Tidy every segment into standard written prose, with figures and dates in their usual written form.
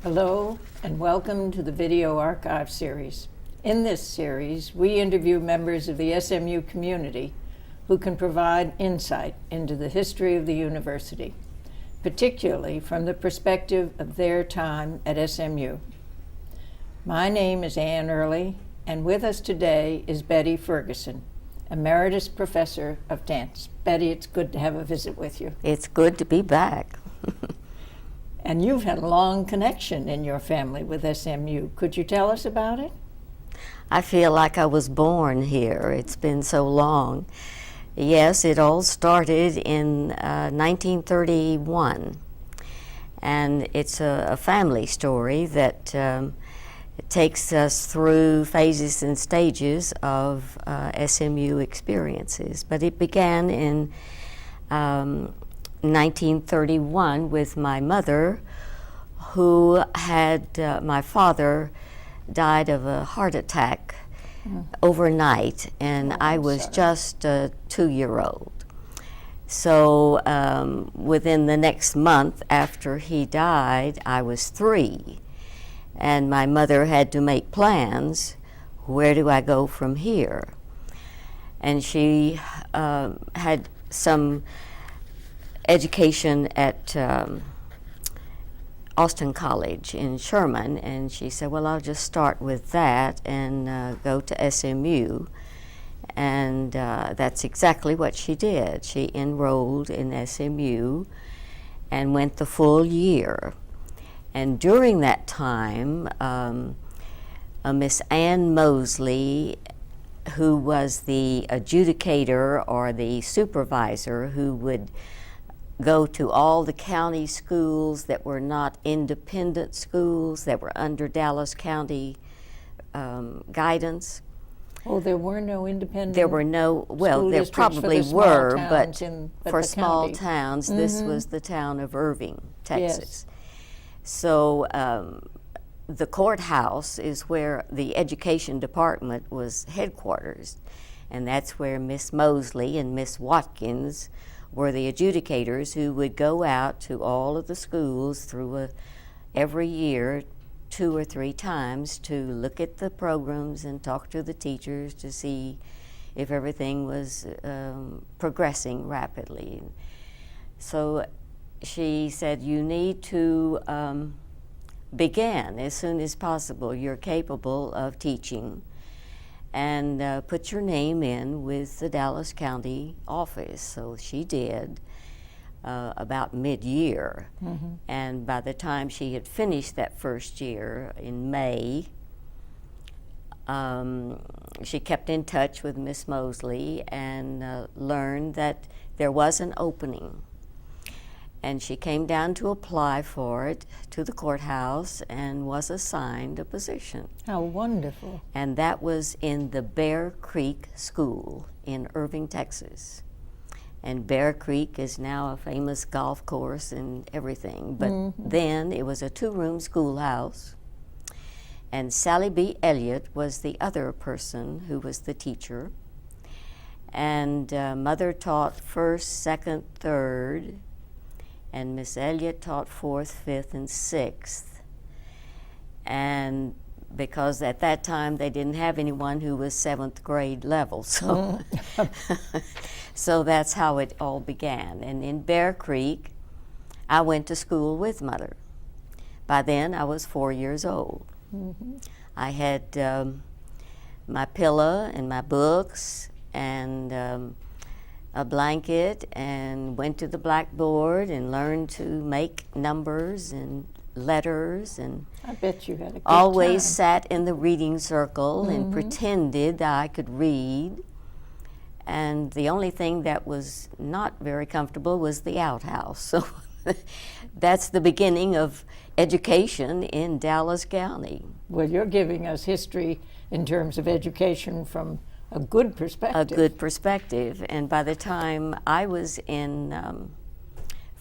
Hello and welcome to the Video Archive series. In this series, we interview members of the SMU community who can provide insight into the history of the university, particularly from the perspective of their time at SMU. My name is Ann Early, and with us today is Betty Ferguson, Emeritus Professor of Dance. Betty, it's good to have a visit with you. It's good to be back. And you've had a long connection in your family with SMU. Could you tell us about it? I feel like I was born here. It's been so long. Yes, it all started in 1931. And it's a family story that takes us through phases and stages of SMU experiences. But it began in 1931 with my mother, who had, my father died of a heart attack overnight, and I was just a 2-year-old. So within the next month after he died, I was 3, and my mother had to make plans. Where do I go from here? And she had some education at Austin College in Sherman, and she said, well, I'll just start with that and go to SMU. And that's exactly what she did. She enrolled in SMU and went the full year. And during that time, Miss Ann Mosley, who was the adjudicator or the supervisor who would go to all the county schools that were not independent schools, that were under Dallas County guidance. Oh, there were no independent. There were no, well, there probably were, but for small towns, this was the town of Irving, Texas. Yes. So the courthouse is where the education department was headquarters, and that's where Miss Mosley and Miss Watkins were the adjudicators who would go out to all of the schools through every year 2 or 3 times to look at the programs and talk to the teachers to see if everything was progressing rapidly. So she said, you need to begin as soon as possible. You're capable of teaching, and put your name in with the Dallas County office. So she did about mid-year. And by the time she had finished that first year in May, she kept in touch with Miss Mosley and learned that there was an opening. And she came down to apply for it to the courthouse and was assigned a position. How wonderful. And that was in the Bear Creek School in Irving, Texas. And Bear Creek is now a famous golf course and everything. But then it was a 2-room schoolhouse. And Sally B. Elliott was the other person who was the teacher. And Mother taught 1st, 2nd, 3rd. And Miss Elliott taught 4th, 5th, and 6th. And because at that time they didn't have anyone who was 7th grade level, so so that's how it all began. And in Bear Creek, I went to school with Mother. By then, I was 4 years old. I had my pillow and my books and a blanket, and went to the blackboard and learned to make numbers and letters, and I bet you had a good always time. Sat in the reading circle and pretended that I could read. And the only thing that was not very comfortable was the outhouse. So that's the beginning of education in Dallas County. Well, you're giving us history in terms of education from a good perspective. A good perspective. And by the time I was in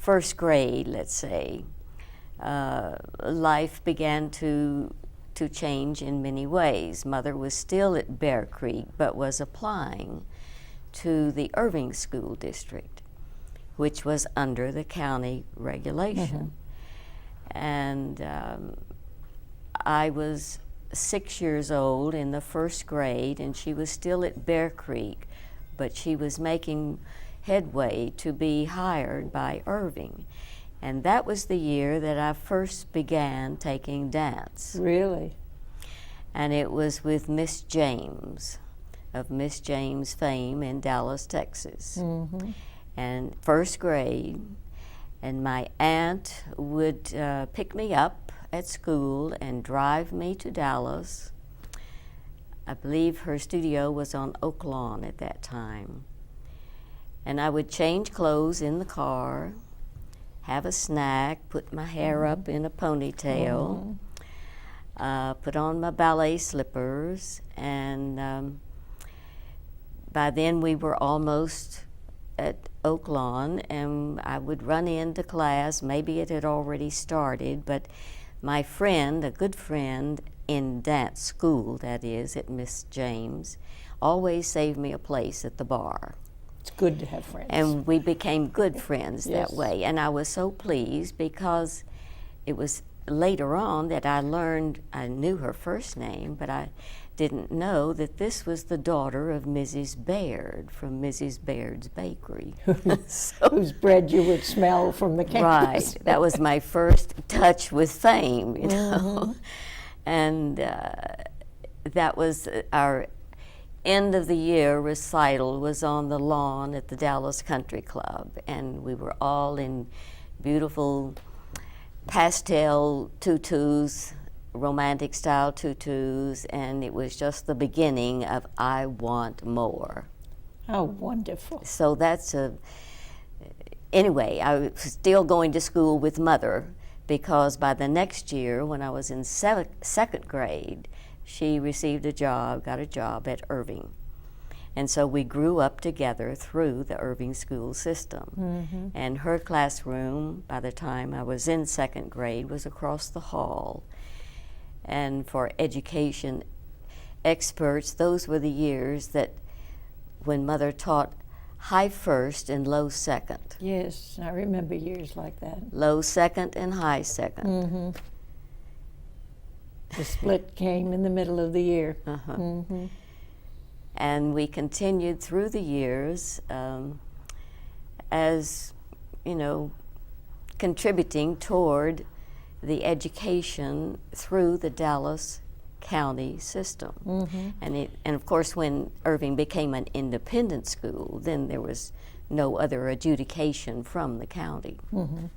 1st grade, let's say, life began to change in many ways. Mother was still at Bear Creek, but was applying to the Irving School District, which was under the county regulation. And I was 6 years old in the first grade, and she was still at Bear Creek, but she was making headway to be hired by Irving. And that was the year that I first began taking dance. Really? And it was with Miss James, of Miss James fame in Dallas, Texas. Mm-hmm. And first grade, and my aunt would pick me up at school and drive me to Dallas. I believe her studio was on Oak Lawn at that time. And I would change clothes in the car, have a snack, put my hair up in a ponytail, put on my ballet slippers, and by then we were almost at Oak Lawn, and I would run into class. Maybe it had already started, but my friend, a good friend in dance school, that is, at Miss James, always saved me a place at the bar. It's good to have friends. And we became good friends Yes. that way. And I was so pleased because it was later on that I learned, I knew her first name, but I didn't know that this was the daughter of Mrs. Baird from Mrs. Baird's Bakery. Whose bread you would smell from the campus. Right. That was my first touch with fame, you know. And that was our end of the year recital was on the lawn at the Dallas Country Club, and we were all in beautiful pastel tutus, romantic style tutus, and it was just the beginning of I Want More. How wonderful. So that's anyway, I was still going to school with Mother, because by the next year, when I was in second grade, she received a job, got a job at Irving. And so we grew up together through the Irving school system. And her classroom, by the time I was in second grade, was across the hall. And for education experts, those were the years that when Mother taught high first and low second. Yes, I remember years like that. Low second and high second. The split came in the middle of the year. And we continued through the years as, you know, contributing toward the education through the Dallas County system. And of course, when Irving became an independent school, then there was no other adjudication from the county. And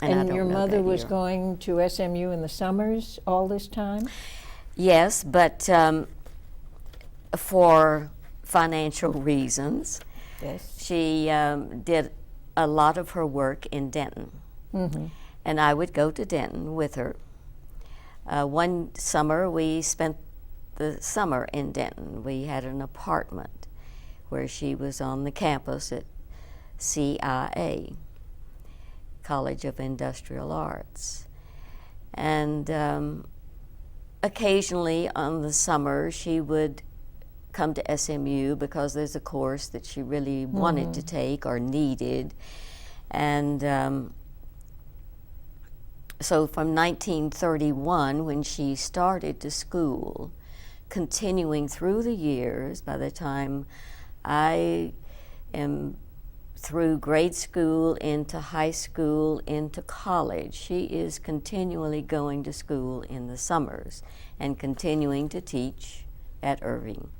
I don't your know mother that was year. going to SMU in the summers all this time? Yes, but for financial reasons, Yes. she did a lot of her work in Denton. And I would go to Denton with her. One summer, we spent the summer in Denton. We had an apartment where she was on the campus at CIA, College of Industrial Arts. And occasionally on the summer, she would come to SMU because there's a course that she really wanted to take or needed. And so from 1931, when she started to school, continuing through the years, by the time I am through grade school, into high school, into college, she is continually going to school in the summers and continuing to teach at Irving.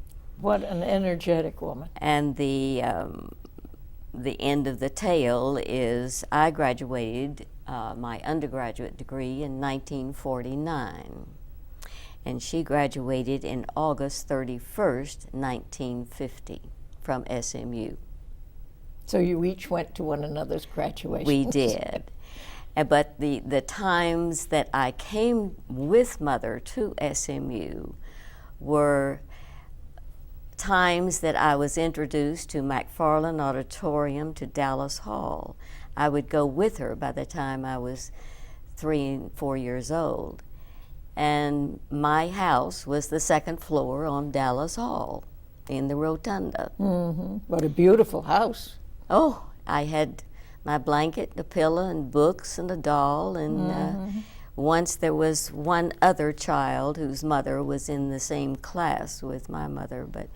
What an energetic woman. And the end of the tale is I graduated my undergraduate degree in 1949, and she graduated in August 31st, 1950 from SMU. So you each went to one another's graduations. We did. But the times that I came with Mother to SMU were times that I was introduced to McFarland Auditorium, to Dallas Hall. I would go with her by the time I was 3 and 4 years old. And my house was the second floor on Dallas Hall in the rotunda. What a beautiful house. Oh, I had my blanket, a pillow, and books, and a doll, and once there was one other child whose mother was in the same class with my mother, but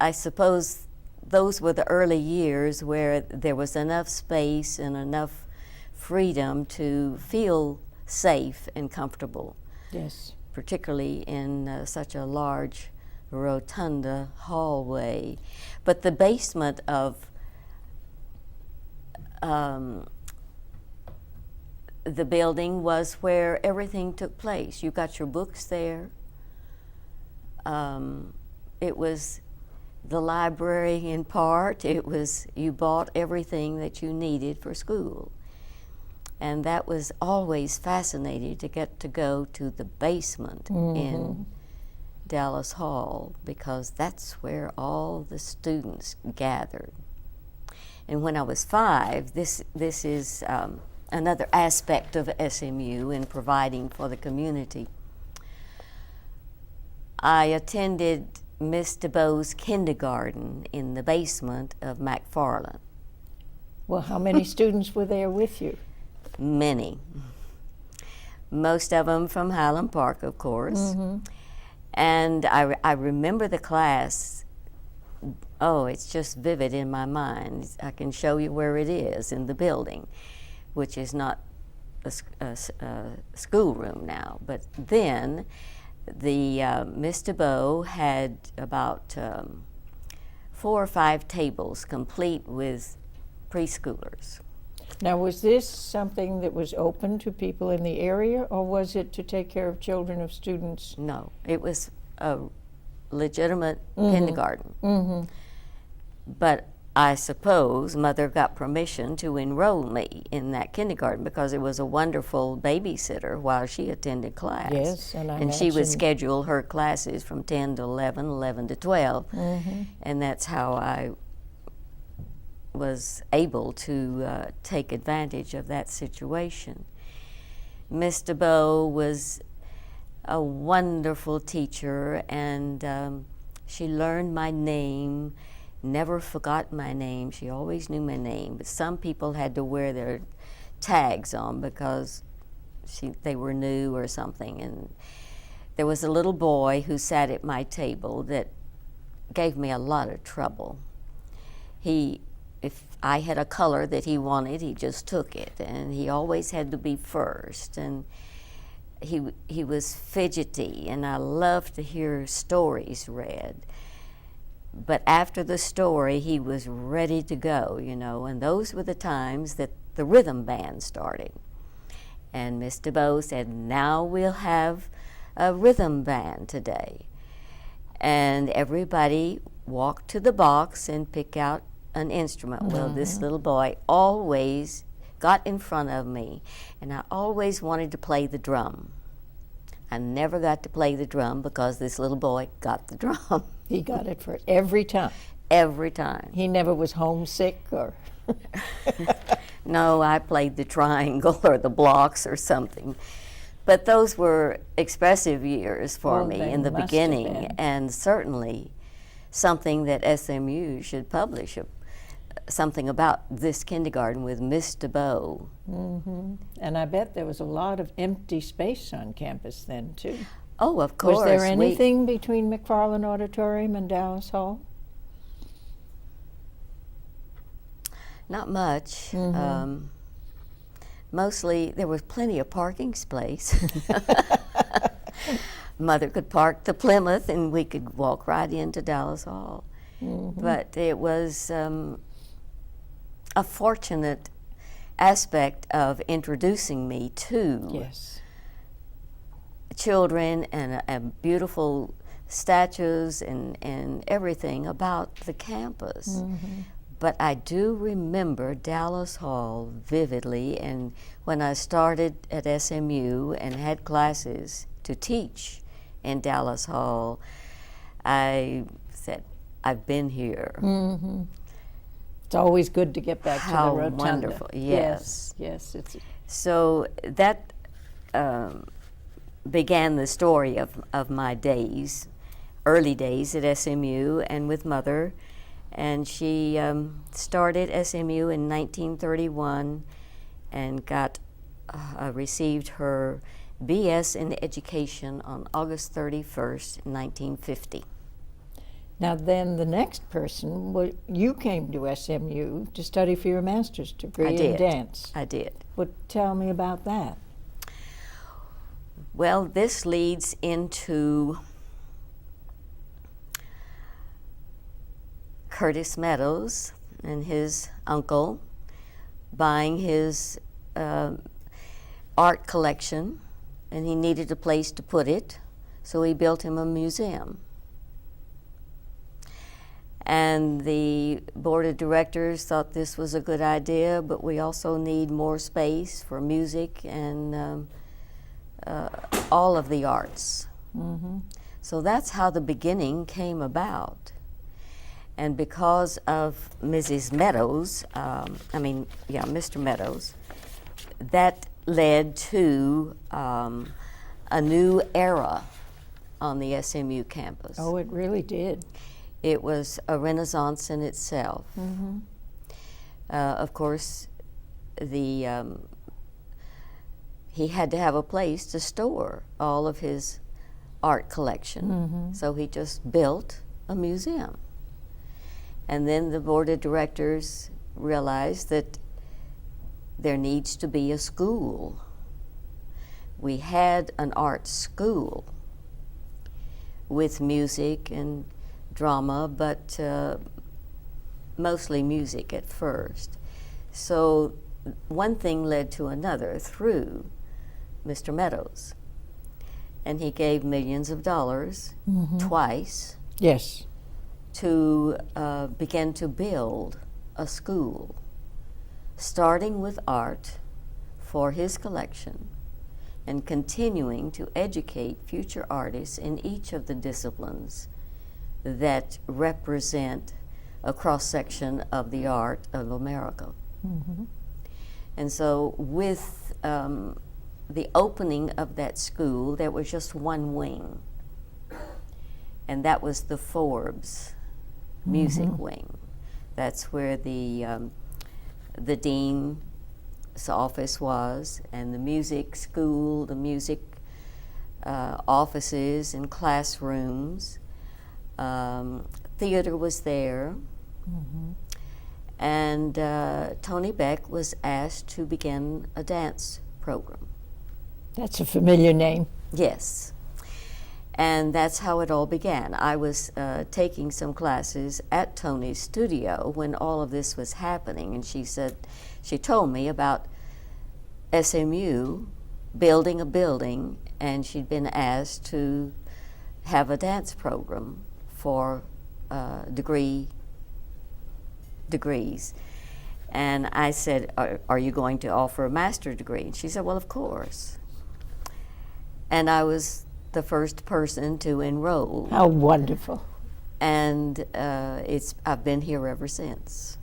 I suppose those were the early years where there was enough space and enough freedom to feel safe and comfortable. Yes. Particularly in such a large rotunda hallway. But the basement of the building was where everything took place. You got your books there. It was the library in part. It was, you bought everything that you needed for school. And that was always fascinating to get to go to the basement in Dallas Hall, because that's where all the students gathered. And when I was 5, this is another aspect of SMU in providing for the community. I attended Miss DeBoe's kindergarten in the basement of McFarland. Well, how many students were there with you? Many. Most of them from Highland Park, of course. And I remember the class. Oh, it's just vivid in my mind. I can show you where it is in the building, which is not a schoolroom now. But then the Miss DeBoe had about 4 or 5 tables complete with preschoolers. Now, was this something that was open to people in the area, or was it to take care of children of students? No, it was a legitimate kindergarten. But I suppose Mother got permission to enroll me in that kindergarten because it was a wonderful babysitter while she attended class. Yes, and she would schedule her classes from 10 to 11, 11 to 12, and that's how I was able to take advantage of that situation. Miss DeBoe was a wonderful teacher, and she learned my name, never forgot my name. She always knew my name, but some people had to wear their tags on because they were new or something. And there was a little boy who sat at my table that gave me a lot of trouble. If I had a color that he wanted, he just took it, and he always had to be first. And he was fidgety, and I loved to hear stories read. But after the story, he was ready to go, you know, and those were the times that the rhythm band started. And Miss DeBoe said, now we'll have a rhythm band today. And everybody walked to the box and pick out an instrument. Well, this little boy always got in front of me, and I always wanted to play the drum. I never got to play the drum because this little boy got the drum. He got it for every time. Every time. He never was homesick or... No, I played the triangle or the blocks or something. But those were expressive years for me in the beginning, and certainly something that SMU should publish, something about this kindergarten with Miss DeBoe. And I bet there was a lot of empty space on campus then, too. Oh, of course. Was there anything between McFarland Auditorium and Dallas Hall? Not much. Mostly, there was plenty of parking space. Mother could park the Plymouth, and we could walk right into Dallas Hall. But it was a fortunate aspect of introducing me to children and beautiful statues and everything about the campus. But I do remember Dallas Hall vividly, and when I started at SMU and had classes to teach in Dallas Hall, I said, I've been here. It's always good to get back to the rotunda. Wonderful, yes. Yes. So that began the story of my days, early days at SMU and with Mother. And she started SMU in 1931 and got received her B.S. in Education on August 31st, 1950. Now then the next person, well, you came to SMU to study for your master's degree in dance. I did. Well, tell me about that. Well, this leads into Curtis Meadows and his uncle buying his art collection, and he needed a place to put it, so he built him a museum. And the board of directors thought this was a good idea, but we also need more space for music and all of the arts. Mm-hmm. So that's how the beginning came about. And because of Mrs. Meadows, Mr. Meadows, that led to a new era on the SMU campus. Oh, it really did. It was a renaissance in itself. Mm-hmm. Of course, he had to have a place to store all of his art collection, Mm-hmm. so he just built a museum. And then the board of directors realized that there needs to be a school. We had an art school with music and drama, but mostly music at first. So one thing led to another through Mr. Meadows. And he gave millions of dollars Mm-hmm. twice Yes. to begin to build a school, starting with art for his collection and continuing to educate future artists in each of the disciplines that represent a cross-section of the art of America. Mm-hmm. And so with the opening of that school, there was just one wing, and that was the Forbes music Mm-hmm. wing. That's where the dean's office was, and the music school, the music offices and classrooms. Theater was there. Mm-hmm. And Tony Beck was asked to begin a dance program. That's a familiar name. Yes. And that's how it all began. I was taking some classes at Tony's studio when all of this was happening, and she told me about SMU building a building, and she'd been asked to have a dance program for degrees. And I said, are you going to offer a master's degree? And she said, well, of course. And I was the first person to enroll. How wonderful. And I've been here ever since.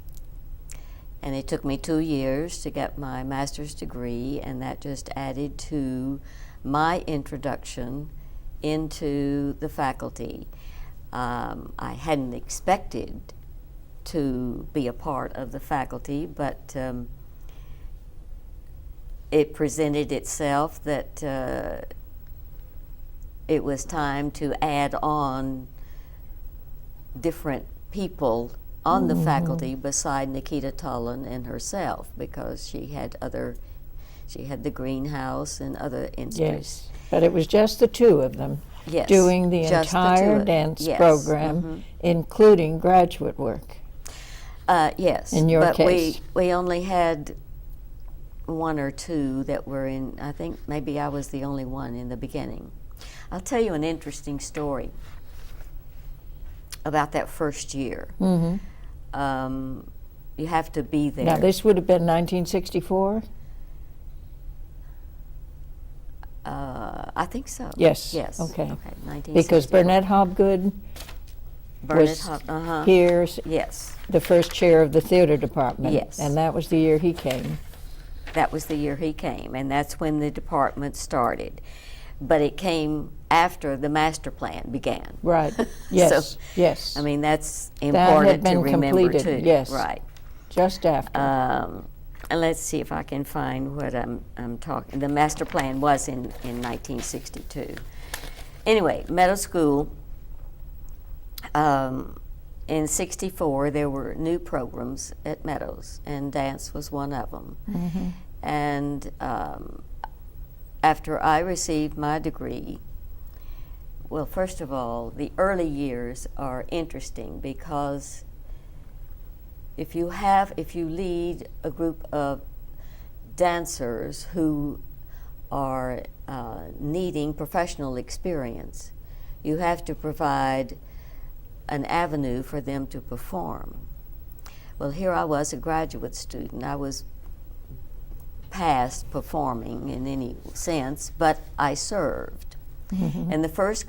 And it took me 2 years to get my master's degree, and that just added to my introduction into the faculty. I hadn't expected to be a part of the faculty, but it presented itself that it was time to add on different people on the faculty beside Nikita Tolan and herself, because she had the greenhouse and other interests. Yes. But it was just the two of them Yes, doing the just the entire two. dance Yes. program, Mhm. including graduate work. Yes. In your but case. we only had one or two that were in, I think maybe I was the only one in the beginning. I'll tell you an interesting story about that first year. Mm-hmm. You have to be there. Now, this would have been 1964? I think so. Yes. Yes. Okay. 1964. Because Burnett Hobgood was uh-huh. here, Yes. the first chair of the theater department. Yes. And that was the year he came. That was the year he came, and that's when the department started. But it came after the master plan began. Right. Yes. So, yes. I mean, that's had important been to remember completed, too. yes. Right. Just after. And let's see if I can find what I'm talking. The master plan was in 1962. Anyway, Meadow School. In '64, there were new programs at Meadows, and dance was one of them. Mm-hmm. And after I received my degree, well, first of all, the early years are interesting because if you lead a group of dancers who are needing professional experience, you have to provide an avenue for them to perform. Well, here I was, a graduate student. I was past performing in any sense, but I served. Mm-hmm. And the first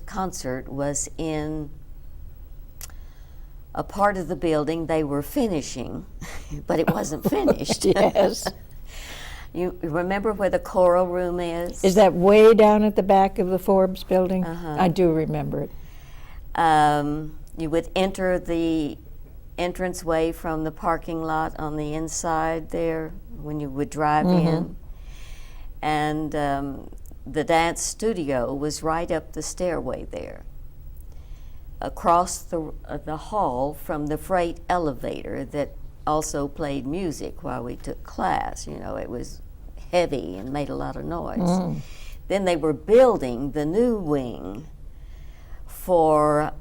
concert was in a part of the building they were finishing, but it wasn't finished. Yes. You remember where the choral room is? Is that way down at the back of the Forbes building? Uh-huh. I do remember it. You would enter the entranceway from the parking lot on the inside there when you would drive mm-hmm. in. And the dance studio was right up the stairway there. Across the hall from the freight elevator that also played music while we took class. You know, it was heavy and made a lot of noise. Mm. Then they were building the new wing for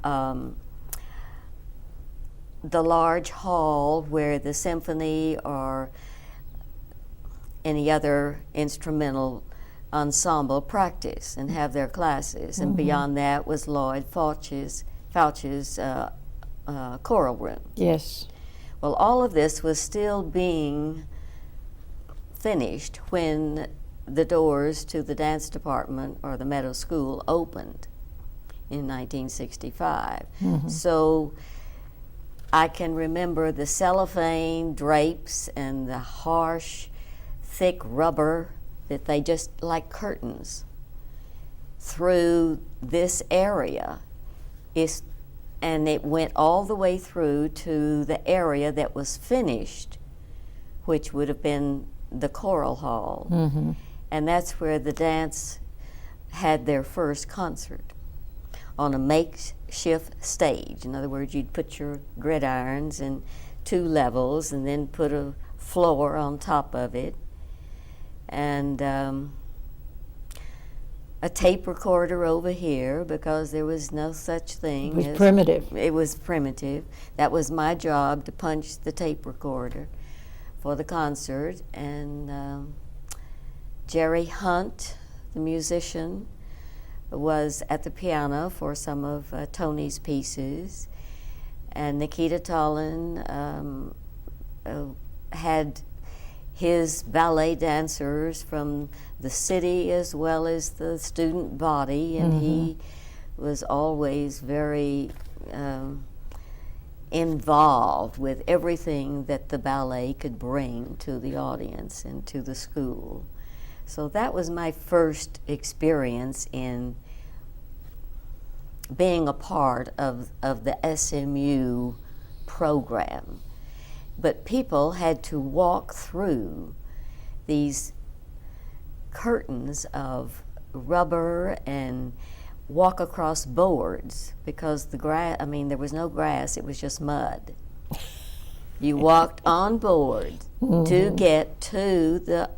the large hall where the symphony or any other instrumental ensemble practice and have their classes. Mm-hmm. And beyond that was Lloyd Fauch's choral room. Yes. Well, all of this was still being finished when the doors to the dance department or the Meadow School opened in 1965. Mm-hmm. So I can remember the cellophane drapes and the harsh, thick rubber that they just like curtains through this area. And it went all the way through to the area that was finished, which would have been the choral hall. Mm-hmm. And that's where the dance had their first concert, on a makeshift stage. In other words, you'd put your gridirons in 2 levels and then put a floor on top of it, and a tape recorder over here because there was no such thing. It was primitive. It was primitive. That was my job, to punch the tape recorder for the concert. And Jerry Hunt, the musician, was at the piano for some of Tony's pieces. And Nikita Tollin had his ballet dancers from the city as well as the student body, and mm-hmm. he was always very involved with everything that the ballet could bring to the audience and to the school. So that was my first experience in being a part of the SMU program. But people had to walk through these curtains of rubber and walk across boards because there was no grass, it was just mud. You walked on board mm-hmm. to get to the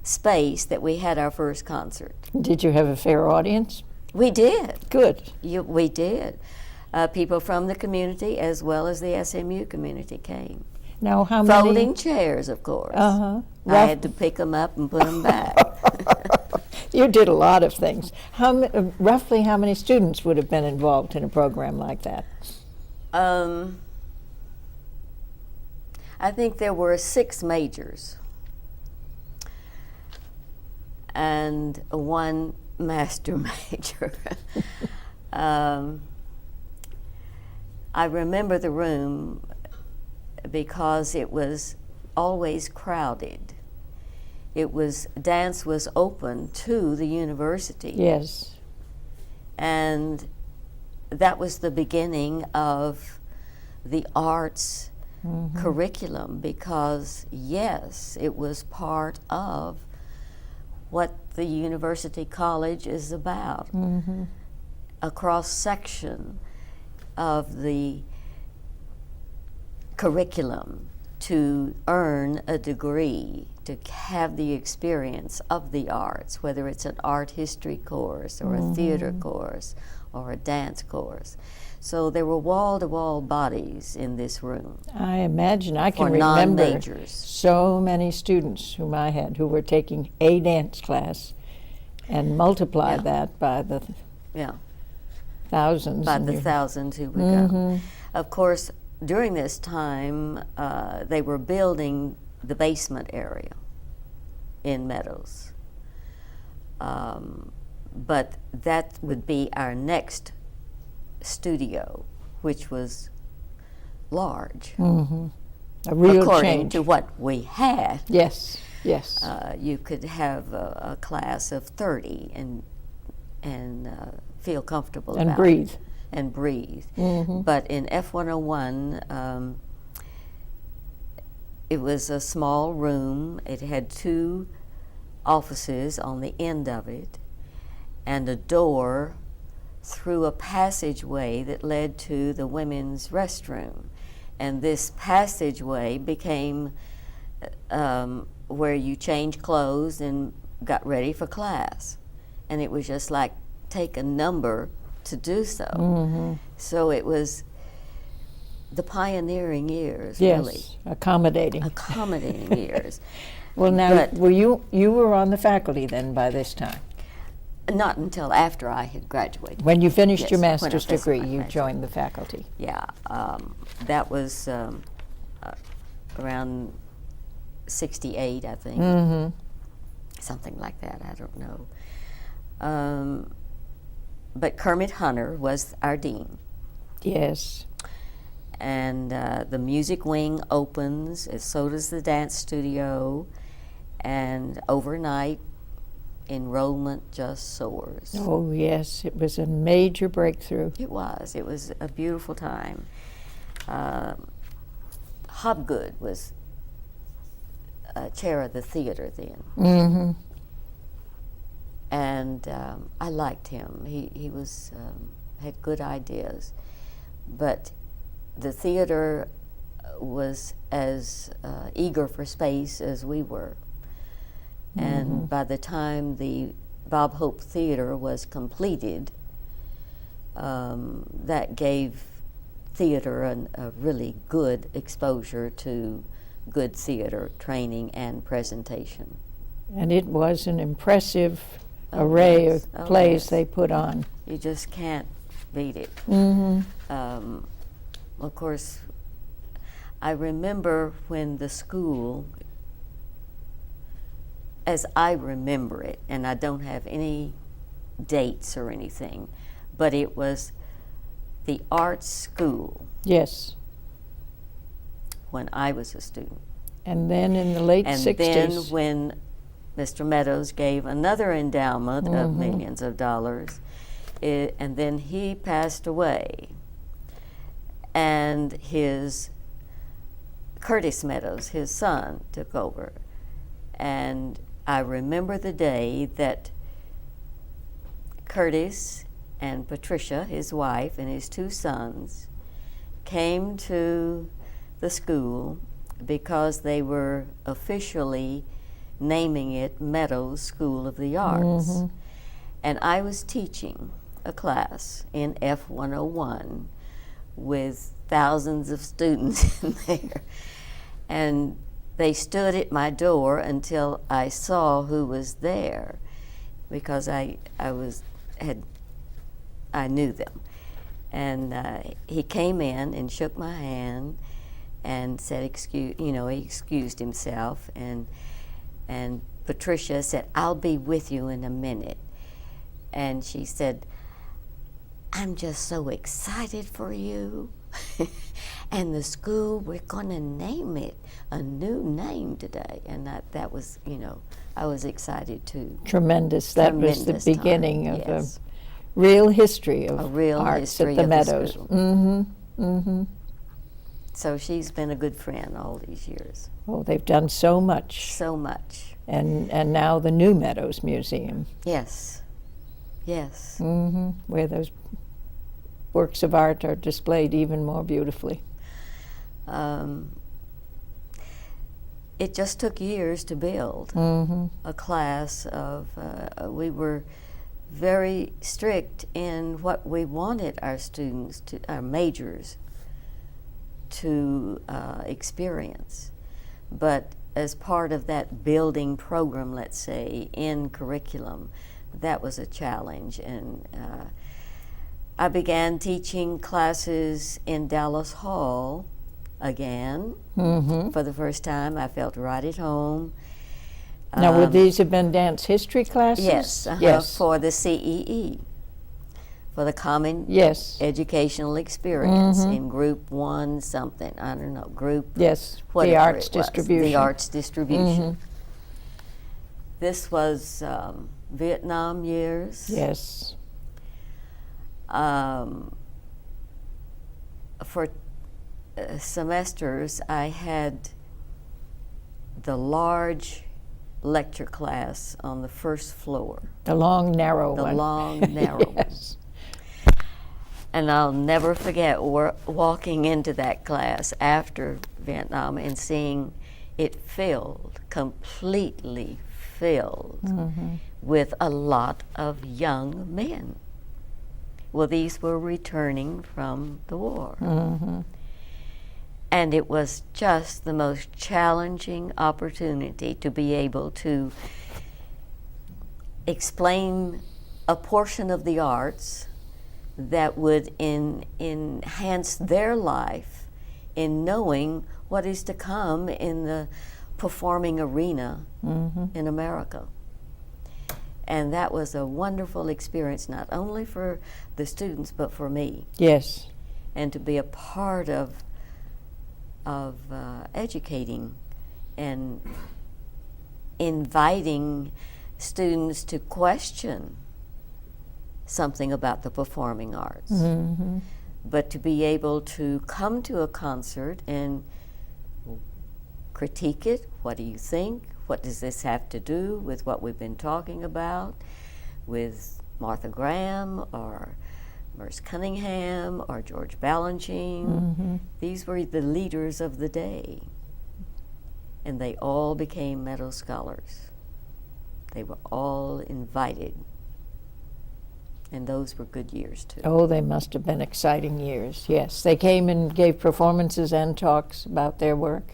space that we had our first concert. Did you have a fair audience? We did. Good. We did. People from the community as well as the SMU community came. Now, how many? Folding chairs, of course. Uh-huh. I had to pick them up and put them back. You did a lot of things. Roughly how many students would have been involved in a program like that? I think there were 6 majors and 1 master major. I remember the room because it was always crowded. Dance was open to the university. Yes. And that was the beginning of the arts curriculum because, yes, it was part of what the university college is about. A cross-section of the curriculum to earn a degree, to have the experience of the arts, whether it's an art history course or a theater course or a dance course. So there were wall-to-wall bodies in this room. I imagine. I can For remember non-majors. so many students whom I had who were taking a dance class and multiply Yeah. that by the Yeah, thousands. by and the you- thousands who would go. Of course, during this time, they were building the basement area in Meadows. But that would be our next studio, which was large, a real according change. to what we had. Yes, yes. You could have a class of 30 and feel comfortable And about breathe. it. And breathe. But in F101, it was a small room. It had 2 offices on the end of it and a door through a passageway that led to the women's restroom. And this passageway became where you changed clothes and got ready for class. And it was just like take a number to do so. So it was the pioneering years, Yes, really. accommodating. Accommodating years. Well, now, but- were you were on the faculty then by this time? Not until after I had graduated. When you finished Yes, your when I master's finished degree, my you master's. joined the faculty. Yeah, that was around 68, I think. Something like that, I don't know. But Kermit Hunter was our dean. Yes. And the music wing opens, and so does the dance studio, and overnight enrollment just soars. Oh, yes, it was a major breakthrough. It was a beautiful time. Hobgood was chair of the theater then. And I liked him. He was had good ideas, but the theater was as eager for space as we were. And by the time the Bob Hope Theater was completed, that gave theater a really good exposure to good theater training and presentation. And it was an impressive array yes. of Oh, plays yes. they put on. You just can't beat it. Of course, I remember when the school, as I remember it, and I don't have any dates or anything, but it was the art school Yes. when I was a student. And then in the late And 60s. then when Mr. Meadows gave another endowment of millions of dollars, and then he passed away, and his Curtis Meadows, his son, took over. And I remember the day that Curtis and Patricia, his wife, and his 2 sons came to the school because they were officially naming it Meadows School of the Arts. And I was teaching a class in F101 with thousands of students in there. And they stood at my door until I saw who was there, because I knew them. And he came in and shook my hand and said, he excused himself, and Patricia said, "I'll be with you in a minute." And she said, "I'm just so excited for you." And the school, we're going to name it a new name today. And that was, I was excited too. Tremendous. That was the Tremendous time, beginning of yes. a real history of A real arts history at the of Meadows. the school. So she's been a good friend all these years. Oh, they've done so much. So much. And now the New Meadows Museum. Yes. Yes. Where those works of art are displayed even more beautifully. It just took years to build a class of, we were very strict in what we wanted our students, our majors, to experience. But as part of that building program, let's say, in curriculum, that was a challenge. And I began teaching classes in Dallas Hall again. For the first time. I felt right at home. Now, would these have been dance history classes? Yes, Yes. for the CEE, for the Common Yes. Educational Experience in Group 1 something, I don't know, group Yes. whatever The arts it was, distribution. The arts distribution. This was Vietnam years. Yes. For semesters, I had the large lecture class on the first floor. The long, narrow one. The long, narrow one. Yes. And I'll never forget walking into that class after Vietnam and seeing it filled, completely filled, with a lot of young men. Well, these were returning from the war. And it was just the most challenging opportunity to be able to explain a portion of the arts that would enhance their life in knowing what is to come in the performing arena in America. And that was a wonderful experience, not only for the students, but for me. Yes. And to be a part of educating and inviting students to question something about the performing arts. But to be able to come to a concert and critique it. What do you think? What does this have to do with what we've been talking about with Martha Graham or Merce Cunningham or George Balanchine? These were the leaders of the day. And they all became Meadows Scholars. They were all invited. And those were good years, too. Oh, they must have been exciting years, yes. They came and gave performances and talks about their work.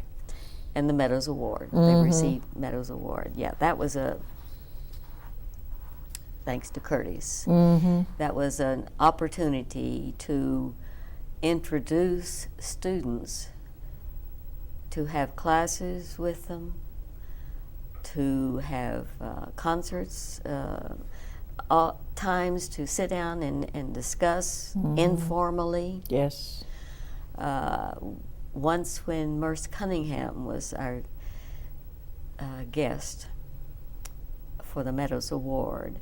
And the Meadows Award. They received Meadows Award. Yeah, that was thanks to Curtis. That was an opportunity to introduce students, to have classes with them, to have concerts, times to sit down and discuss informally. Yes. Once when Merce Cunningham was our guest for the Meadows Award,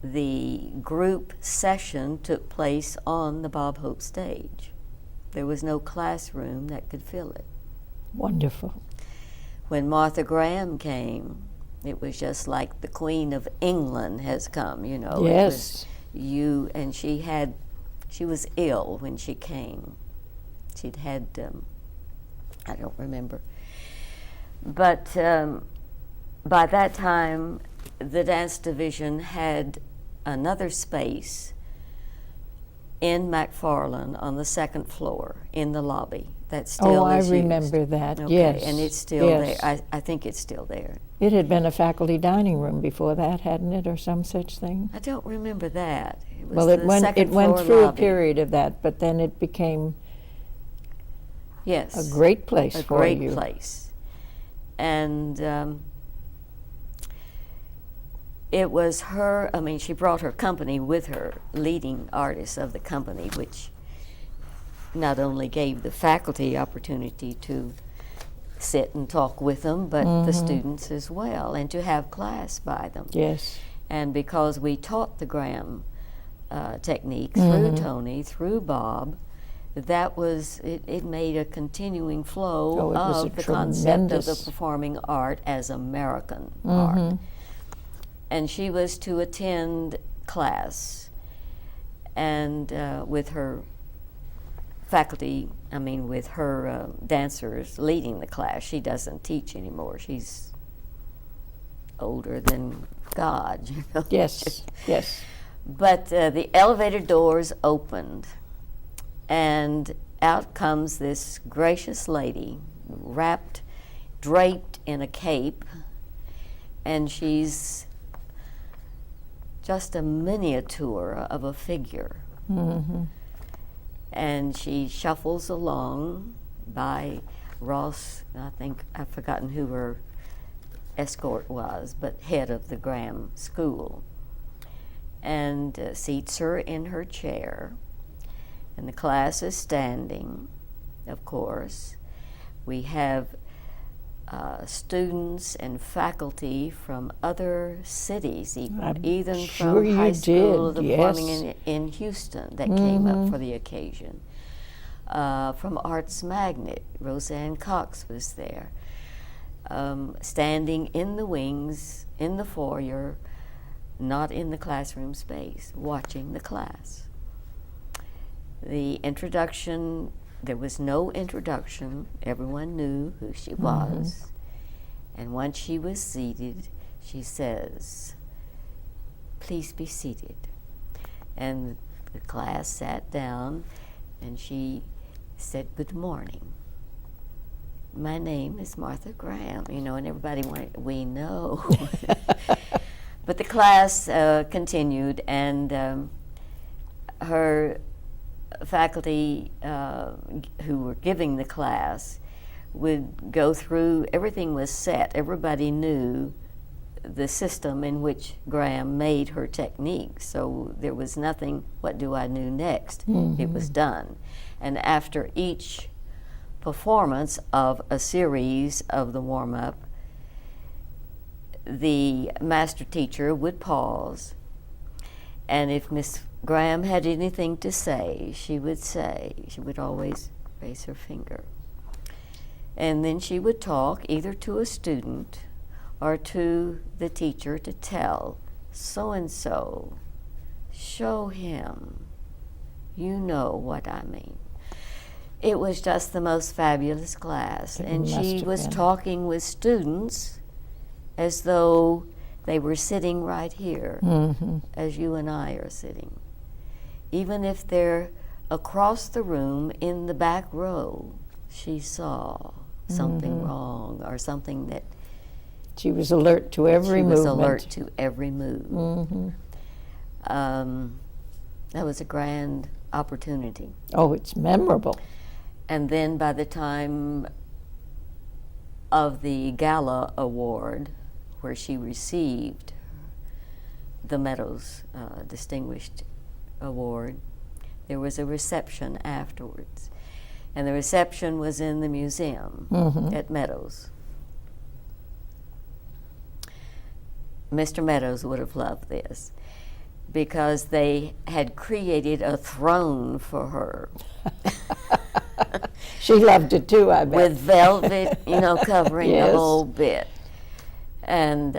the group session took place on the Bob Hope stage. There was no classroom that could fill it. Wonderful. When Martha Graham came, it was just like the Queen of England has come, you know. Yes. It was and she was ill when she came. She'd had, I don't remember. But by that time, the dance division had another space in McFarland on the second floor in the lobby. That still is I used. remember that, Okay, yes. and it's still Yes. there. I think it's still there. It had been a faculty dining room before that, hadn't it, or some such thing? I don't remember that. It was Well, the second it went floor through lobby. a period of that, but then it became Yes. a great place A for great you. place. And it was her, I mean, she brought her company with her, leading artists of the company, which not only gave the faculty opportunity to sit and talk with them, but the students as well, and to have class by them. Yes. And because we taught the Graham technique through Tony, through Bob, that was, it made a continuing flow Oh, it was of a the concept of the tremendous- performing art as American art. Mm-hmm. And she was to attend class, and with her faculty, with her dancers leading the class. She doesn't teach anymore. She's older than God, you know. Yes, yes. But the elevator doors opened, and out comes this gracious lady, draped in a cape, and she's just a miniature of a figure. Mm-hmm. And she shuffles along by Ross, I think, I've forgotten who her escort was, but head of the Graham School, and seats her in her chair. And the class is standing, of course. We have students and faculty from other cities, even sure from high you school did, performing yes. in Houston that came up for the occasion. From Arts Magnet, Roseanne Cox was there, standing in the wings, in the foyer, not in the classroom space, watching the class. The introduction, there was no introduction. Everyone knew who she was. And once she was seated, she says, "Please be seated." And the class sat down, and she said, "Good morning. My name is Martha Graham," you know, and everybody went, "We know." But the class continued, and her faculty who were giving the class would go through, everything was set. Everybody knew the system in which Graham made her techniques, so there was nothing, what do I do next? It was done. And after each performance of a series of the warm-up, the master teacher would pause, and if Miss Graham had anything to say, she would always raise her finger. And then she would talk either to a student or to the teacher to tell, "So-and-so, show him, you know what I mean." It was just the most fabulous class. It And must she have was been. talking with students as though they were sitting right here, as you and I are sitting. Even if they're across the room in the back row, she saw something wrong or something that She was alert to every she movement. was alert to every move. That was a grand opportunity. Oh, it's memorable. And then by the time of the Gala Award, where she received the Meadows Distinguished Award, there was a reception afterwards. And the reception was in the museum at Meadows. Mr. Meadows would have loved this because they had created a throne for her. She loved it too, I bet. With velvet, covering Yes. the whole bit. And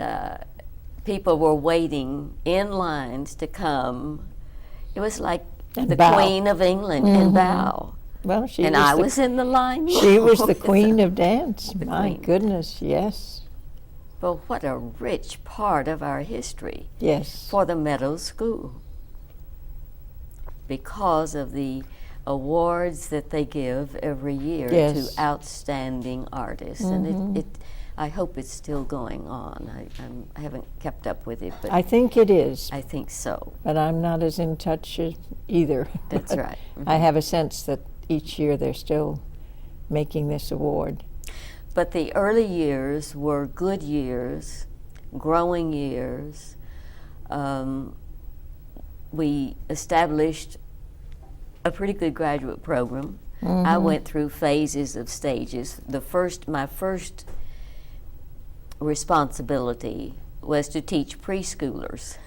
people were waiting in lines to come. It was like And the bow. Queen of England and bow. Well, she And was I the, was in the line. She was the queen of dance. The My queen. goodness, yes. But what a rich part of our history Yes. for the Meadows School, because of the awards that they give every year Yes. to outstanding artists. And I hope it's still going on. I haven't kept up with it, but I think it is, I think so. but I'm not as in touch either. That's right. I have a sense that each year they're still making this award. But the early years were good years, growing years. We established a pretty good graduate program. I went through phases of stages. My first responsibility was to teach preschoolers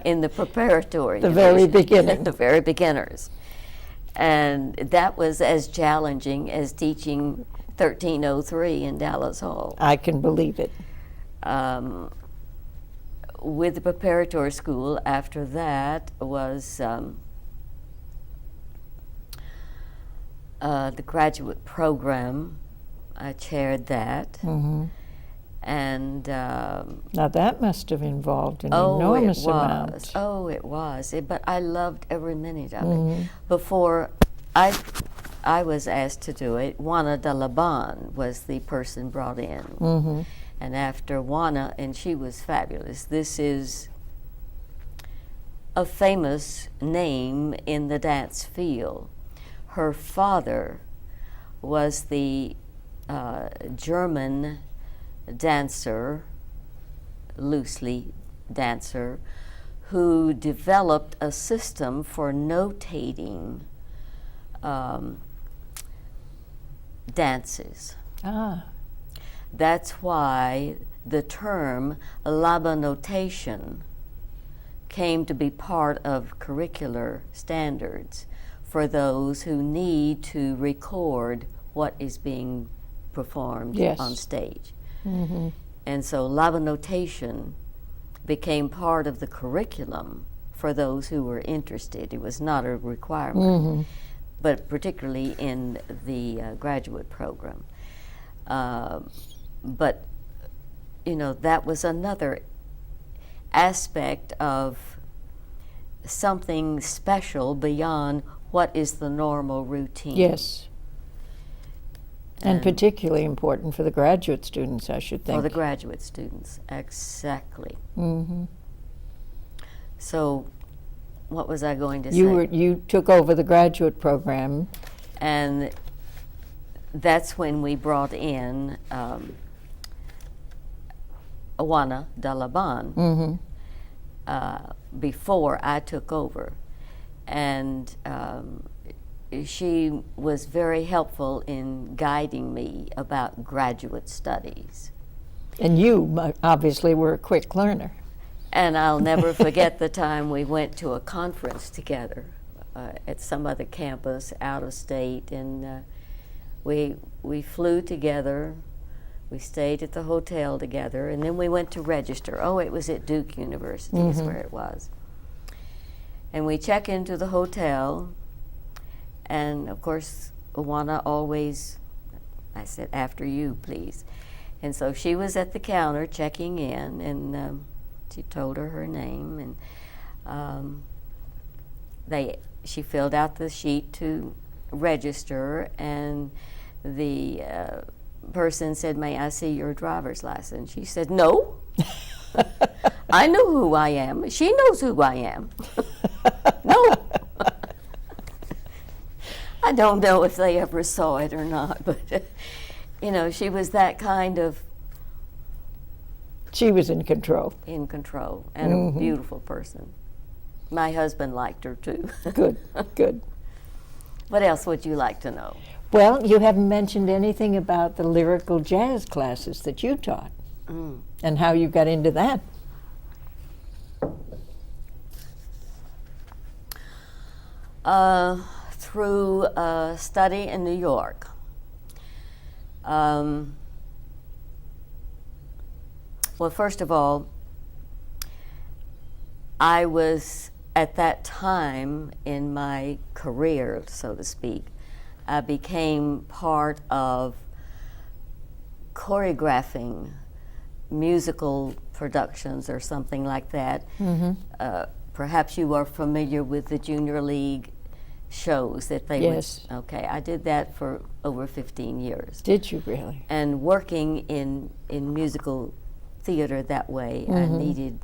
in the preparatory The very division, beginning. the very beginners. And that was as challenging as teaching 1303 in Dallas Hall. I can believe it. With the preparatory school, after that was the graduate program. I chaired that. Mm-hmm. And now that must have involved an enormous amount. Oh, it was. But I loved every minute of Mm-hmm. it. Before I was asked to do it, Juana de Laban was the person brought in. Mm-hmm. And after Juana, and she was fabulous. This is a famous name in the dance field. Her father was the German dancer, loosely dancer, who developed a system for notating dances. Ah. That's why the term Laba notation came to be part of curricular standards for those who need to record what is being performed Yes. on stage. Mm-hmm. And so Laba notation became part of the curriculum for those who were interested. It was not a requirement, Mm-hmm. but particularly in the graduate program. But, you know, that was another aspect of something special beyond what is the normal routine. Yes. And particularly important for the graduate students, I should think. For the graduate students, exactly. Mm-hmm. So, what was I going to say? You took over the graduate program. And that's when we brought in Juana de Laban. Mm-hmm. Before I took over. And she was very helpful in guiding me about graduate studies. And you obviously were a quick learner. And I'll never forget the time we went to a conference together at some other campus out of state, and we flew together. We stayed at the hotel together, and then we went to register. Oh, it was at Duke University is where it was. And we check into the hotel, and of course, Juana always, I said, after you, please. And so she was at the counter checking in, and she told her name, and she filled out the sheet to register, and the person said, "May I see your driver's license?" She said, "No." I know who I am. She knows who I am. No. I don't know if they ever saw it or not, but you know, she was that kind of She was in control. in control and a beautiful person. My husband liked her too. Good, good. What else would you like to know? Well, you haven't mentioned anything about the lyrical jazz classes that you taught and how you got into that. Through study in New York. Well, first of all, I was at that time in my career, so to speak, I became part of choreographing musical productions or something like that. Perhaps you are familiar with the Junior League shows that they Yes. would. Okay, I did that for over 15 years. Did you really? And working in musical theater that way, I needed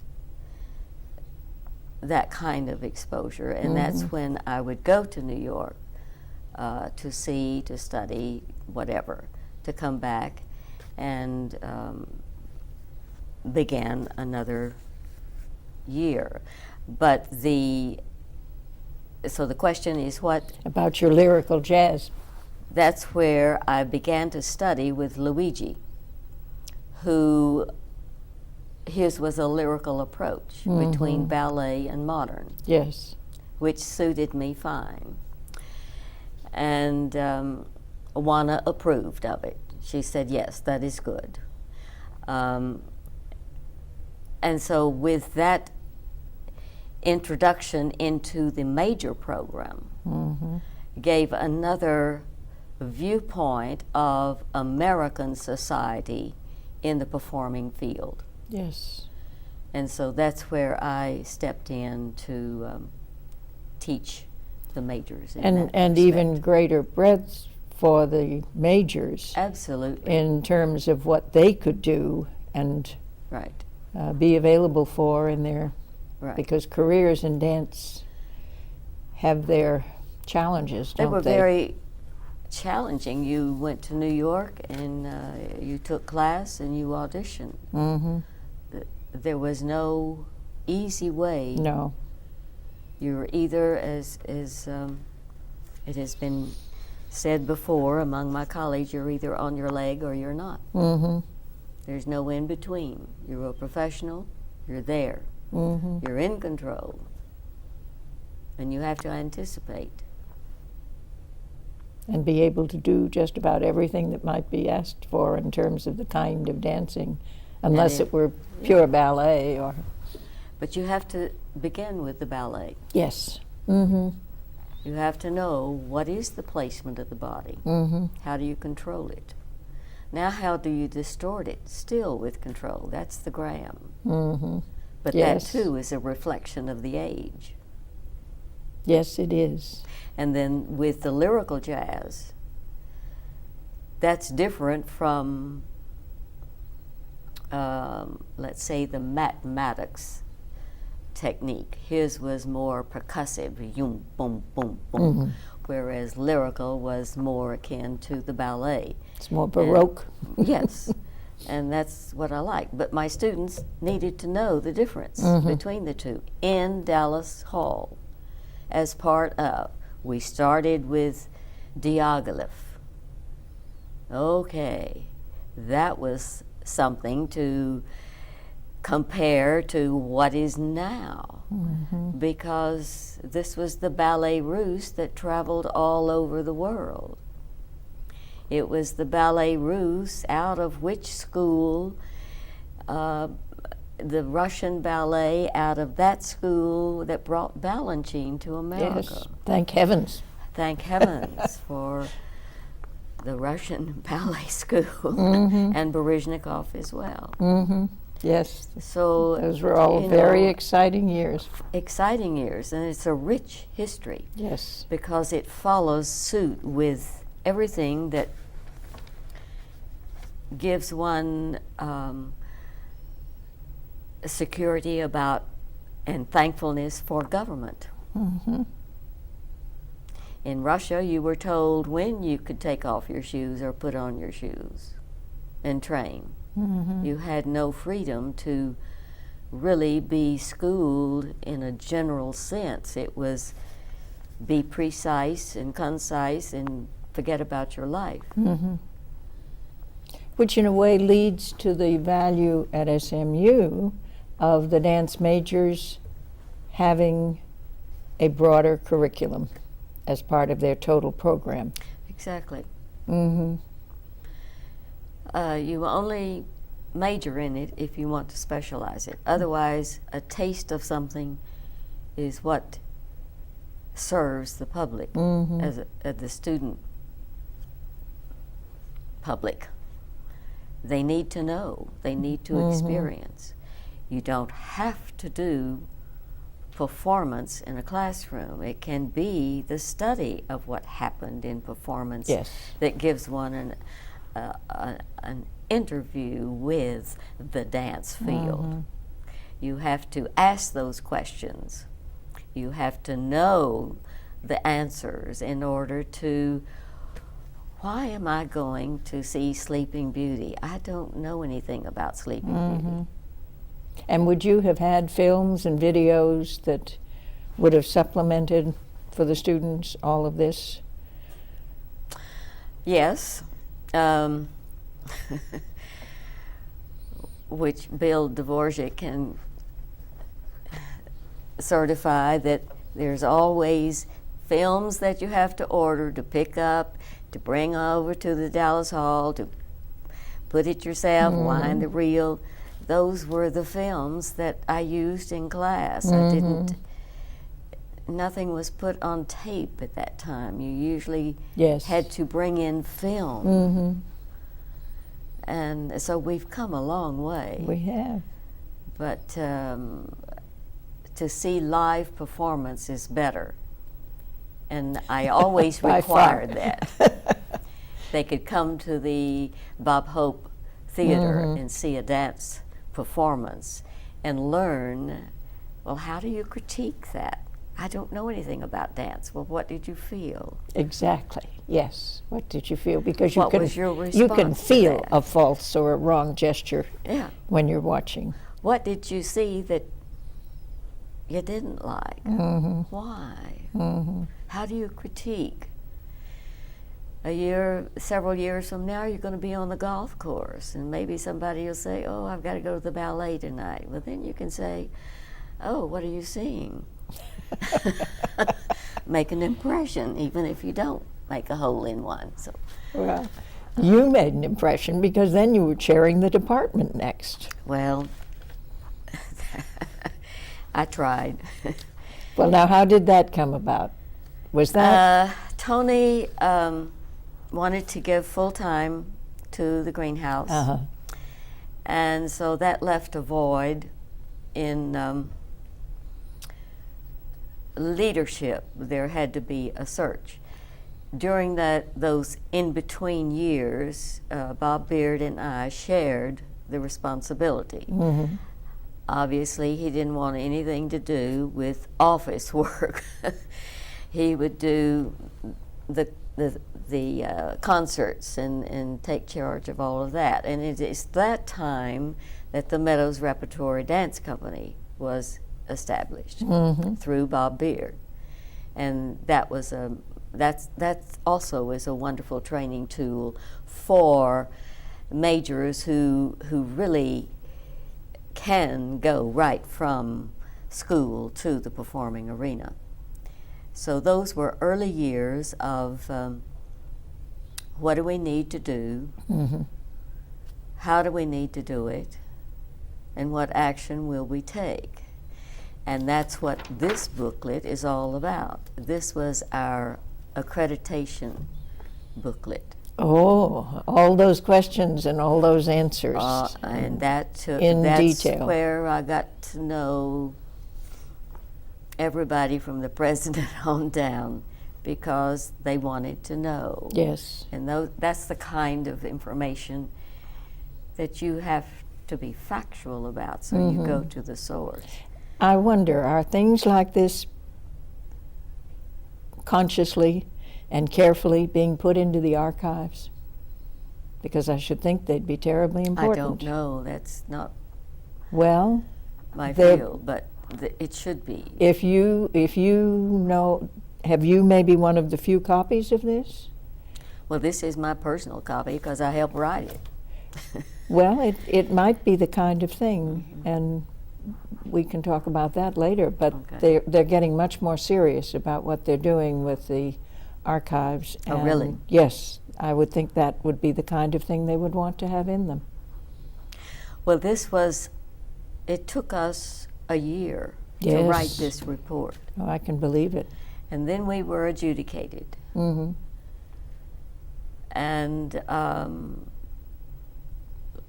that kind of exposure, and that's when I would go to New York to see, to study, whatever, to come back and began another year. But so the question is what? About your lyrical jazz. That's where I began to study with Luigi, who his was a lyrical approach between ballet and modern, Yes. which suited me fine. And Juana approved of it. She said, yes, that is good. And so with that introduction into the major program, gave another viewpoint of American society in the performing field. Yes. And so that's where I stepped in to teach the majors. And even greater breadth for the majors. Absolutely. In terms of what they could do and Right. Be available for in their, Right. because careers in dance have their challenges, They don't were they? very challenging. You went to New York and you took class and you auditioned. Mm-hmm. There was no easy way. No. You were either, as it has been said before among my colleagues, you're either on your leg or you're not. Mm-hmm. There's no in between. You're a professional, you're there, Mm-hmm. you're in control, and you have to anticipate. And be able to do just about everything that might be asked for in terms of the kind of dancing, unless it were pure ballet or. But you have to begin with the ballet. Yes. Mm-hmm. You have to know what is the placement of the body. Mm-hmm. How do you control it? Now how do you distort it? Still with control. That's the gram. Mm-hmm. But Yes. that too is a reflection of the age. Yes, it is. And then with the lyrical jazz, that's different from, let's say, the mathematics technique. His was more percussive, yum, boom, boom, boom, whereas lyrical was more akin to the ballet. It's more Baroque. Yes, and that's what I like. But my students needed to know the difference between the two in Dallas Hall as part of. We started with Diaghilev. Okay, that was something to compare to what is now, because this was the ballet russe that traveled all over the world. It was the ballet russe out of which school, the Russian ballet out of that school that brought Balanchine to America. Yes. Thank heavens. Thank heavens for the Russian ballet school and Baryshnikov as well. Mm-hmm. Yes. So Those were all you very know, exciting years. exciting years, and it's a rich history Yes. because it follows suit with everything that gives one security about and thankfulness for government. Mm-hmm. In Russia, you were told when you could take off your shoes or put on your shoes and train. Mm-hmm. You had no freedom to really be schooled in a general sense. It was be precise and concise and forget about your life. Mm-hmm. Which in a way leads to the value at SMU of the dance majors having a broader curriculum as part of their total program. Exactly. Mm-hmm. You only major in it if you want to specialize it. Otherwise, a taste of something is what serves the public as the student public. They need to know. They need to experience. You don't have to do performance in a classroom. It can be the study of what happened in performance that gives one an interview with the dance field. You have to ask those questions. You have to know the answers in order to, why am I going to see Sleeping Beauty? I don't know anything about Sleeping Beauty. And would you have had films and videos that would have supplemented for the students all of this? Yes. Which Bill Dvorak can certify that there's always films that you have to order, to pick up, to bring over to the Dallas Hall, to put it yourself, wind the reel. Those were the films that I used in class. I didn't, nothing was put on tape at that time. You usually had to bring in film. And so we've come a long way. We have. But to see live performance is better. And I always required that. They could come to the Bob Hope Theater and see a dance performance and learn, well, how do you critique that? I don't know anything about dance. Well, what did you feel? Exactly. Yes. What did you feel? Because What was your response you can to feel that? a false or a wrong gesture when you're watching. What did you see that you didn't like? Why? How do you critique? Several years from now, you're going to be on the golf course, and maybe somebody will say, "Oh, I've got to go to the ballet tonight." Well, then you can say, "Oh, what are you seeing?" Make an impression, even if you don't make a hole in one. So, Well, you made an impression because then you were chairing the department next. well, I tried. Well, now, how did that come about? Was that Tony wanted to give full time to the greenhouse, and so that left a void in leadership. There had to be a search. During those in-between years, Bob Beard and I shared the responsibility. Obviously, he didn't want anything to do with office work. He would do the concerts and take charge of all of that. And it is that time that the Meadows Repertory Dance Company was established through Bob Beard, and that also is a wonderful training tool for majors who really can go right from school to the performing arena. So those were early years of what do we need to do, how do we need to do it, and what action will we take. And that's what this booklet is all about. This was our accreditation booklet. Oh, all those questions and all those answers. And that's detail. Where I got to know everybody from the president on down, because they wanted to know. Yes. And that's the kind of information that you have to be factual about, so you go to the source. I wonder, are things like this consciously and carefully being put into the archives? Because I should think they'd be terribly important. I don't know. That's not well, my field, but it should be. If you know, have you maybe one of the few copies of this? Well, this is my personal copy because I helped write it. Well, it might be the kind of thing, and we can talk about that later, but they're getting much more serious about what they're doing with the archives. Oh, really? Yes, I would think that would be the kind of thing they would want to have in them. Well, it took us a year to write this report. Oh, I can believe it. And then we were adjudicated. And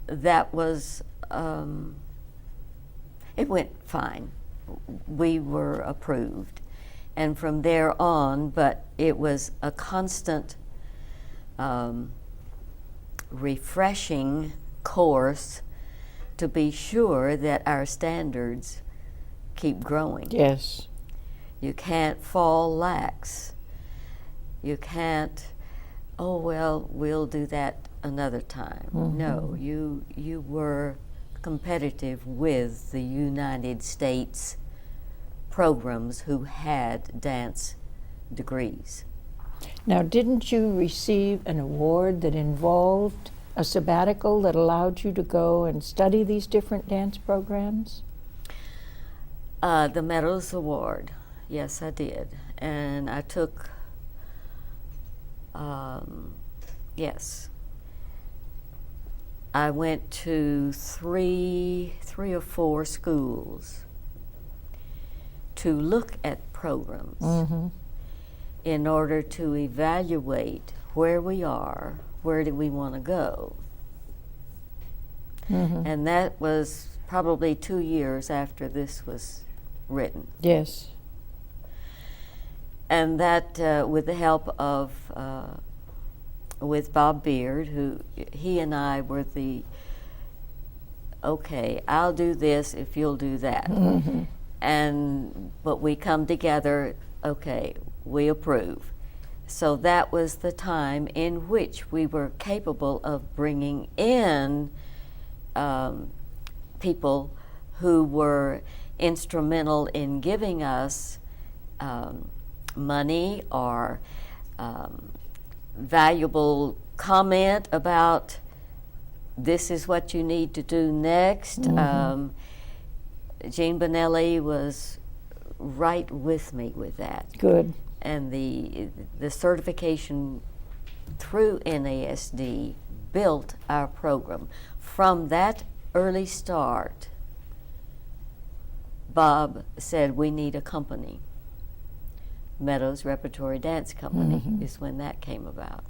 that was, it went fine. We were approved. And from there on, but it was a constant refreshing course to be sure that our standards keep growing. Yes. You can't fall lax. You can't, oh, well, we'll do that another time. No, you were competitive with the United States programs who had dance degrees. Now, didn't you receive an award that involved a sabbatical that allowed you to go and study these different dance programs? The Meadows Award, yes, I did. and I took, yes, I went to three or four schools to look at programs in order to evaluate where we are, where do we want to go. And that was probably 2 years after this was written. Yes. And that with the help of with Bob Beard, who he and I were the, okay, I'll do this if you'll do that. But we come together, okay, we approve. So that was the time in which we were capable of bringing in people who were instrumental in giving us money or valuable comment about this is what you need to do next. Jean Bonelli was right with me with that. Good. And the certification through NASD built our program. From that early start, Bob said we need a company. Meadows Repertory Dance Company is when that came about.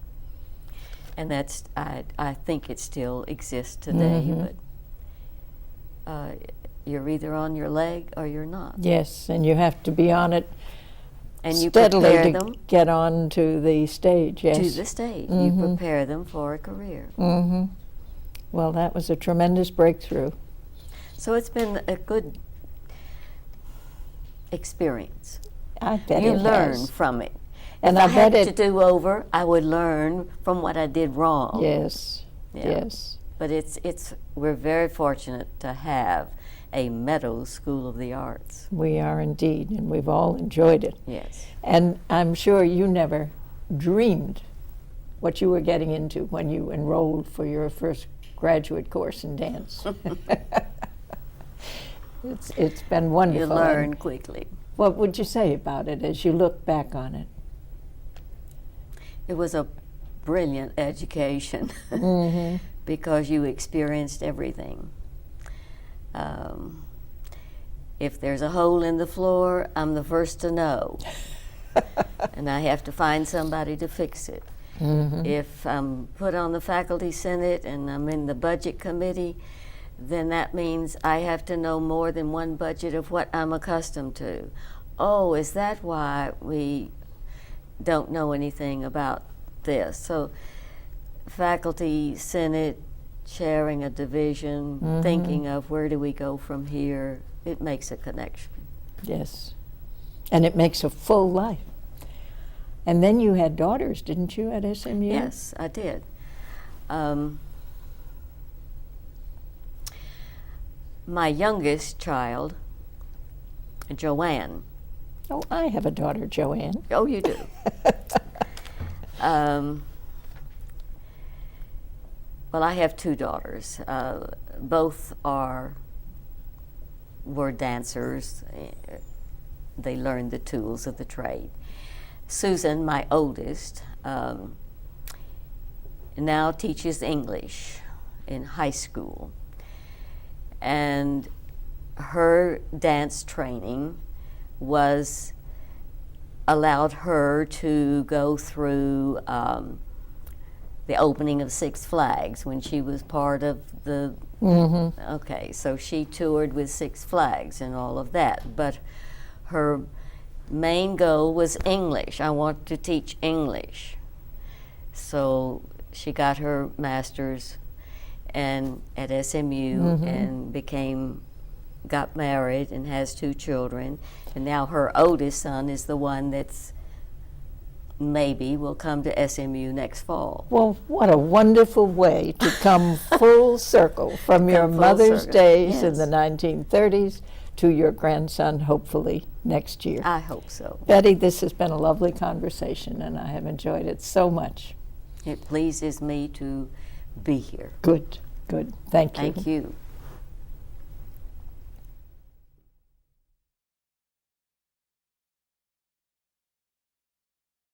And that's, I think it still exists today, but you're either on your leg or you're not. Yes, and you have to be on it And you steadily prepare to them get on to the stage, yes. to the stage. You prepare them for a career. Well, that was a tremendous breakthrough. So it's been a good experience. I bet You it learn has. from it. And if I I had bet to it- do over, I would learn from what I did wrong. Yes, Yeah. yes. But we're very fortunate to have a Meadows School of the Arts. We are indeed, and we've all enjoyed it. Yes. And I'm sure you never dreamed what you were getting into when you enrolled for your first graduate course in dance. It's been wonderful. You learn quickly. What would you say about it as you look back on it? It was a brilliant education because you experienced everything. If there's a hole in the floor, I'm the first to know. And I have to find somebody to fix it. If I'm put on the faculty senate and I'm in the budget committee, then that means I have to know more than one budget of what I'm accustomed to. Oh, is that why we don't know anything about this? So faculty senate, chairing a division, thinking of where do we go from here, it makes a connection. Yes. And it makes a full life. And then you had daughters, didn't you, at SMU? Yes, I did. My youngest child, Joanne. Oh, I have a daughter, Joanne. Oh, you do. Well, I have two daughters. Both were dancers. They learned the tools of the trade. Susan, my oldest, now teaches English in high school. And her dance training allowed her to go through the opening of Six Flags when she was part of the, okay, so she toured with Six Flags and all of that. But her main goal was English. I want to teach English. So she got her master's and at SMU and got married and has two children. And now her oldest son is the one that's maybe will come to SMU next fall. Well, what a wonderful way to come full circle from your full mother's circle. days in Yes. the 1930s to your grandson, hopefully, next year. I hope so. Betty, this has been a lovely conversation, and I have enjoyed it so much. It pleases me to be here. Good, good. Thank you. Thank you.